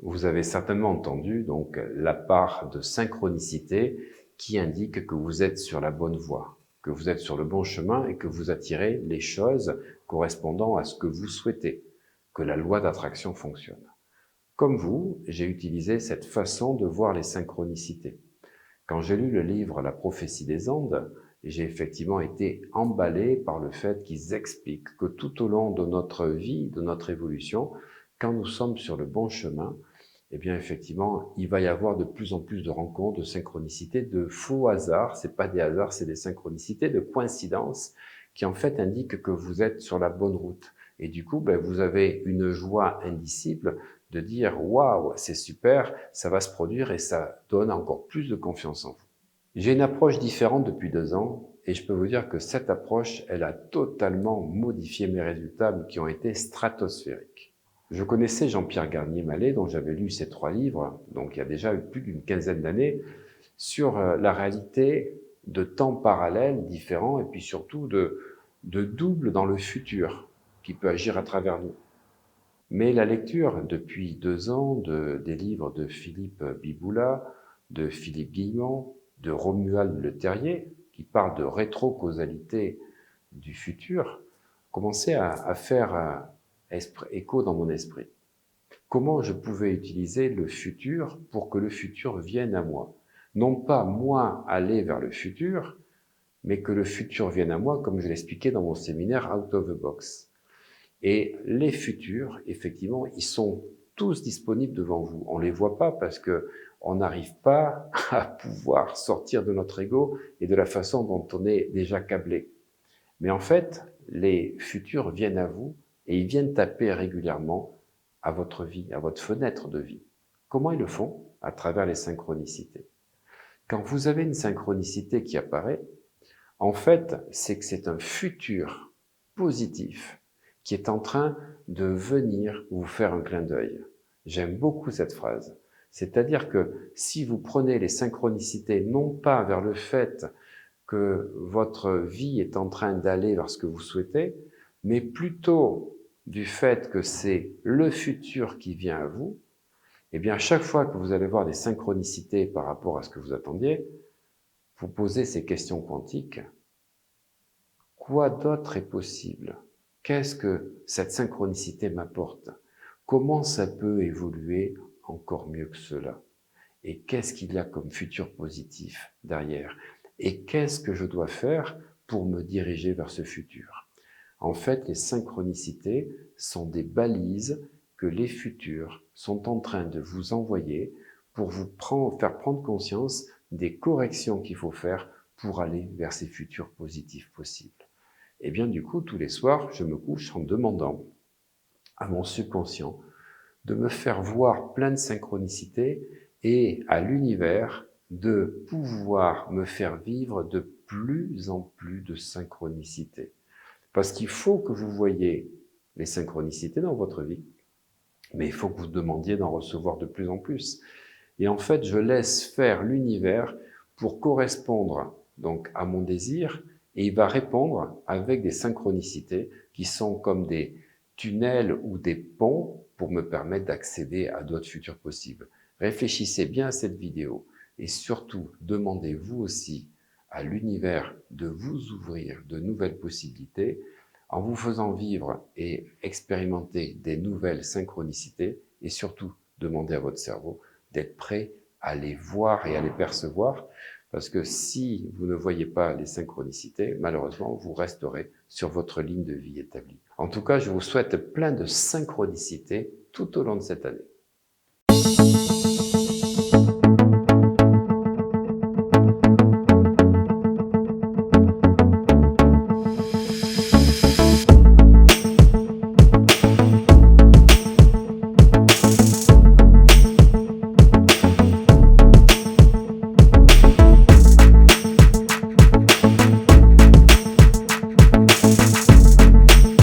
Vous avez certainement entendu donc la part de synchronicité qui indique que vous êtes sur la bonne voie, que vous êtes sur le bon chemin et que vous attirez les choses correspondant à ce que vous souhaitez, que la loi d'attraction fonctionne. Comme vous, j'ai utilisé cette façon de voir les synchronicités. Quand j'ai lu le livre La prophétie des Andes, j'ai effectivement été emballé par le fait qu'ils expliquent que tout au long de notre vie, de notre évolution, quand nous sommes sur le bon chemin, eh bien effectivement, il va y avoir de plus en plus de rencontres, de synchronicités, de faux hasards. C'est pas des hasards, c'est des synchronicités, de coïncidences qui en fait indiquent que vous êtes sur la bonne route. Et du coup, vous avez une joie indicible de dire « Waouh, c'est super, ça va se produire » et ça donne encore plus de confiance en vous. J'ai une approche différente depuis 2 ans et je peux vous dire que cette approche, elle a totalement modifié mes résultats qui ont été stratosphériques. Je connaissais Jean-Pierre Garnier-Mallet, dont j'avais lu ses 3 livres, donc il y a déjà eu plus d'une quinzaine d'années, sur la réalité de temps parallèles différents et puis surtout de doubles dans le futur qui peut agir à travers nous. Mais la lecture depuis 2 ans des livres de Philippe Biboula, de Philippe Guillemont, de Romuald Le Terrier, qui parlent de rétrocausalité du futur, commençait à faire écho dans mon esprit. Comment je pouvais utiliser le futur pour que le futur vienne à moi? Non pas moi aller vers le futur, mais que le futur vienne à moi, comme je l'expliquais dans mon séminaire Out of the Box. Et les futurs, effectivement, ils sont tous disponibles devant vous. On les voit pas parce que on n'arrive pas à pouvoir sortir de notre ego et de la façon dont on est déjà câblé. Mais en fait, les futurs viennent à vous et ils viennent taper régulièrement à votre vie, à votre fenêtre de vie. Comment ils le font? À travers les synchronicités. Quand vous avez une synchronicité qui apparaît, en fait, c'est que c'est un futur positif qui est en train de venir vous faire un clin d'œil. J'aime beaucoup cette phrase. C'est-à-dire que si vous prenez les synchronicités non pas vers le fait que votre vie est en train d'aller vers ce que vous souhaitez, mais plutôt du fait que c'est le futur qui vient à vous, eh bien, chaque fois que vous allez voir des synchronicités par rapport à ce que vous attendiez, vous posez ces questions quantiques. Quoi d'autre est possible? Qu'est-ce que cette synchronicité m'apporte? Comment ça peut évoluer encore mieux que cela? Et qu'est-ce qu'il y a comme futur positif derrière? Et qu'est-ce que je dois faire pour me diriger vers ce futur? En fait, les synchronicités sont des balises que les futurs sont en train de vous envoyer pour vous faire prendre conscience des corrections qu'il faut faire pour aller vers ces futurs positifs possibles. Et bien du coup, tous les soirs, je me couche en demandant à mon subconscient de me faire voir plein de synchronicités et à l'univers de pouvoir me faire vivre de plus en plus de synchronicités. Parce qu'il faut que vous voyiez les synchronicités dans votre vie, mais il faut que vous demandiez d'en recevoir de plus en plus. Et en fait, je laisse faire l'univers pour correspondre donc à mon désir, et il va répondre avec des synchronicités qui sont comme des tunnels ou des ponts pour me permettre d'accéder à d'autres futurs possibles. Réfléchissez bien à cette vidéo et surtout demandez vous aussi à l'univers de vous ouvrir de nouvelles possibilités en vous faisant vivre et expérimenter des nouvelles synchronicités et surtout demandez à votre cerveau d'être prêt à les voir et à les percevoir, parce que si vous ne voyez pas les synchronicités, malheureusement, vous resterez sur votre ligne de vie établie. En tout cas, je vous souhaite plein de synchronicités tout au long de cette année.